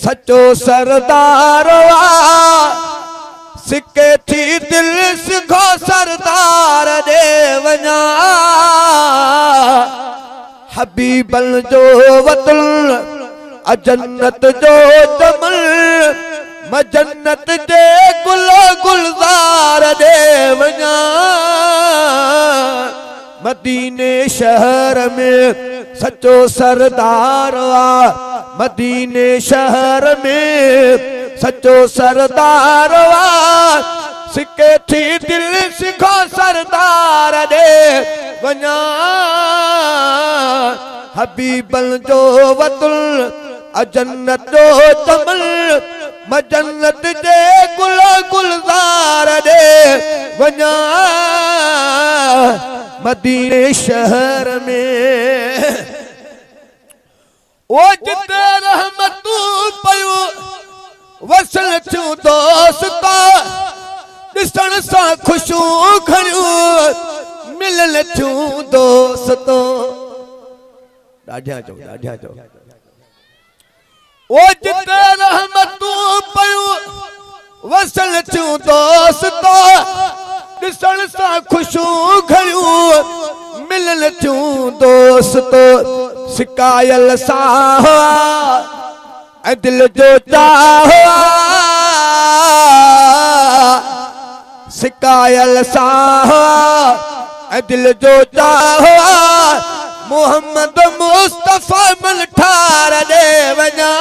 सचो सरदार सिके थी दिल सिखो सरदार दे वञा हबीबल जो वतन अजन्नत जो जमल मजन्नत जे गुल गुलजार दे वञा मदीने शहर में सचो सरदार मदीने शहर में सचो सरदार सिके थी दिल सिखो सरदार दे वञा हबीबल जो वतन अजन्नत जो जमल मजन्नत जे गुल गुलजार दे वञा मदीने शहर में ओ जिते रहमतू पयो वसल थियूं दोस्ता ॾिसण सां ख़ुशियूं खणियूं मिलल थियूं दोस्तो ॾाढिया चओ ओ जिते रहमतू पयो वसल थियूं दोस्तो ॾिसण सां ख़ुशियूं खणियूं मिलल थियूं दोस्तो सिकायल सां ऐं दिल जो चाह सिकायल सां ऐं दिल जो चाह मोहम्मद मुस्तफा मन ठार दे वञा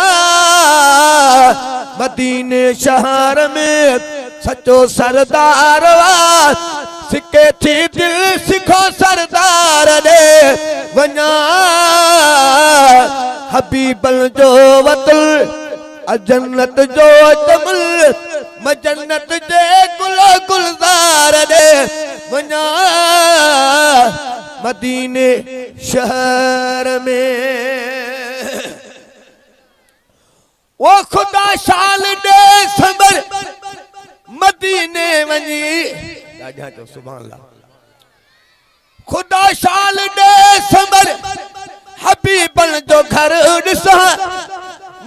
मदीने शहर में सचो सरदार सिके थी दिल सिखो सरदार दे वञा हबीबल जो वतन अजन्नत जो जमल मजन्नत जे गुल गुलजार दे वञा मदीने शहर में वो खुदा शाल दे सबर मदीने वञी ॾाढा चओ सुभान अल्लाह खुदा शाल दे सबर हबीबल जो घर ॾिसां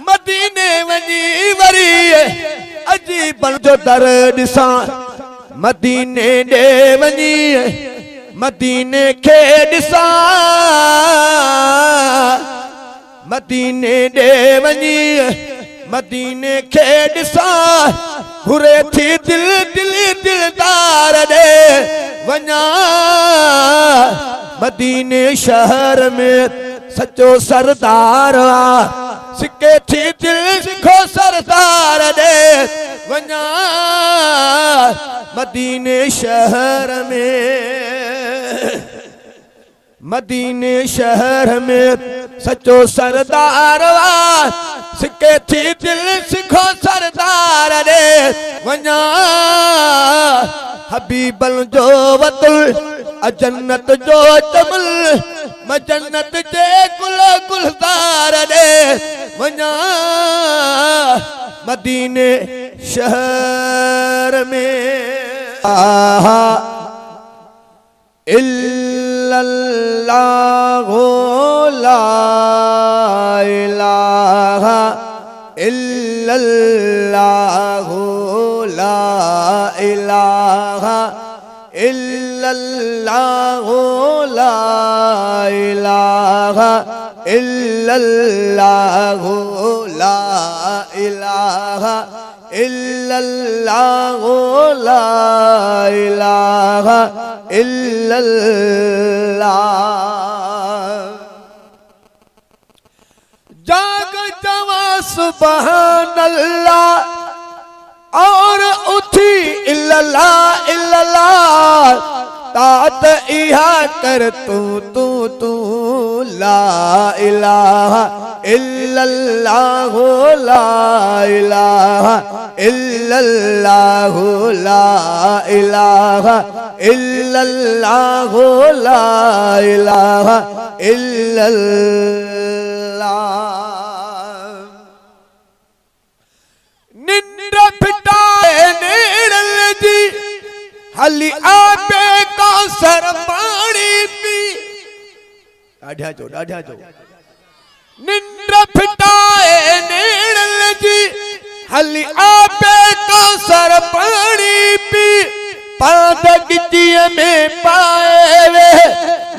मदीने वञी वरी अजीबल जो दर ॾिसां मदीने ॾे वञी मदीने खे ॾिसां मदीने ॾे वञी मदीने खे ॾिसां घुरे थी दिल दिल दिलदार ॾे वञा मदीने शहर में सचो सरदार सिके थी दिल सिखो सरदार दे वञा मदीने शहर में मदीने शहर में सचो सरदार सिके थी दिल सिखो सरदार दे वञा हबीबल जो वतन अजन्नत जो जमल मजन्नत जे गुल गुलजार दे वञा मदीने शहर में इल्लल्लाहु ला इलाहा इल्लल्लाहु ला इलाहा इल्लल्लाहु ला इलाहा इल्लल्लाहु ला इलाहा इल्लल्लाहु ला इलाहा इल्लल्लाह जाग जवा सुभान अल्लाह और उठी इल्लल्लाह इल्लल्लाह तात इहा कर तू ला इलाहा इल्लल्लाहु ला इलाहा इल्लल्लाहु ला इलाहा इल्लल्लाहु ला इलाहा इल्लल्लाह निंद्र फिटाए नेड़ल जी हली आपे कौसर पानी पी ॾाढा चो निंद्र फिटाए नेड़ल जी पाद गिटीअ में पाए वे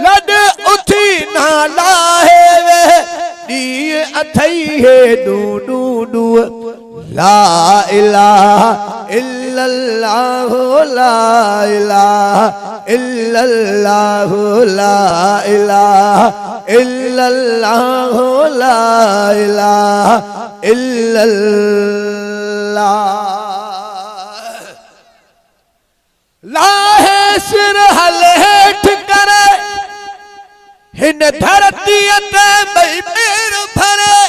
लॾ उथी ना लाहे वे ॾींहं अथई हे डू डू डू ला इलाहा इल्लल्लाह ला इलाहा इल्लल्लाह ला इलाहा इल्लल्लाह ला इलाहा इल्लल्लाह लाहे सिर हल हेठ करे हिन धरतीअ ते भई पेर भरे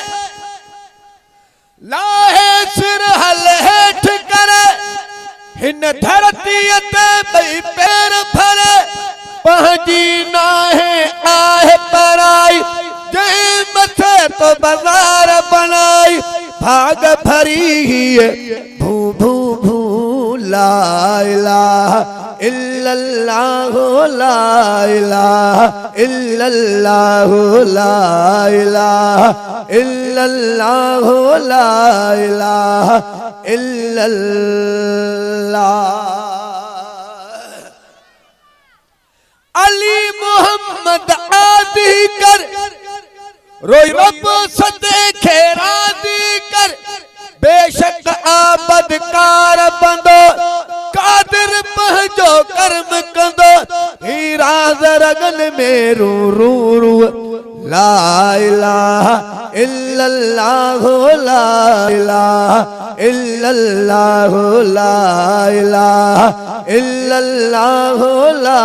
लाहे सिर हल हेठ करे हिन धरतीअ ते भई पेर भरे पंहिंजी नाहे आहे पराई जंहिं मथे तो बाज़ार बनाई भाग भरी भू भू भू ला इलाहा इल्लल्लाह ला इलाहा इल्लल्लाह ला इलाहा इल्लल्लाह ला इलाहा इल्लल्लाह अली मोहम्मद आदि कर रोई रब सदे खे राज़ी कर बेशक आबद कार बंदो कादिर पंहिंजो कर्म कंदो ही राज़ रगन में रू रू रू ला इलाहा इल्लल्लाह ला इलाहा इल्लल्लाह ला इलाहा इल्लल्लाह ला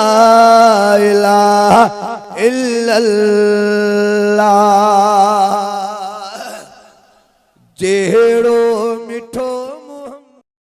इलाहा इल्लल्लाह जेड़ो मिठो